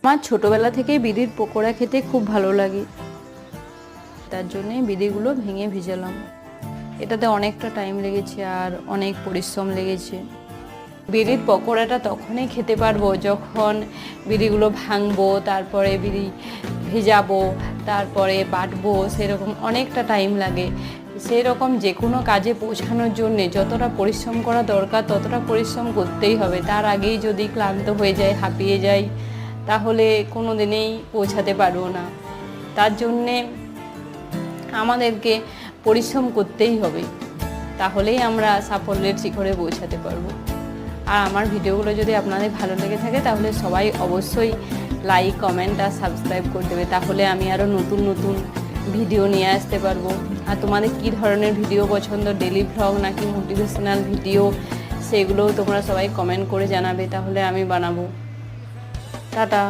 আমার ছোটোবেলা থেকেই বিড়ির পকোড়া খেতে খুব ভালো লাগে, তার জন্যে বিড়িগুলো ভেঙে ভিজালাম। এটাতে অনেকটা টাইম লেগেছে আর অনেক পরিশ্রম লেগেছে। বিড়ির পকোড়াটা তখনই খেতে পারবো যখন বিড়িগুলো ভাঙবো, তারপরে বিড়ি ভেজাবো, তারপরে বাটবো, সেরকম অনেকটা টাইম লাগে। সেই রকম যে কোনো কাজে পৌঁছানোর জন্যে যতটা পরিশ্রম করা দরকার ততটা পরিশ্রম করতেই হবে। তার আগেই যদি ক্লান্ত হয়ে যায়, হাঁপিয়ে যাই, তাহলে কোনো দিনেই পৌঁছাতে পারবো না। তার জন্যে আমাদেরকে পরিশ্রম করতেই হবে, তাহলেই আমরা সাফল্যের শিখরে পৌঁছাতে পারবো। আর আমার ভিডিওগুলো যদি আপনাদের ভালো লেগে থাকে তাহলে সবাই অবশ্যই লাইক, কমেন্ট আর সাবস্ক্রাইব করে দেবে, তাহলে আমি আরও নতুন নতুন ভিডিও নিয়ে আসতে পারবো। আর তোমাদের কী ধরনের ভিডিও পছন্দ, ডেলি ভ্লগ নাকি মোটিভেশনাল ভিডিও, সেগুলোও তোমরা সবাই কমেন্ট করে জানাবে, তাহলে আমি বানাবো। টাটা।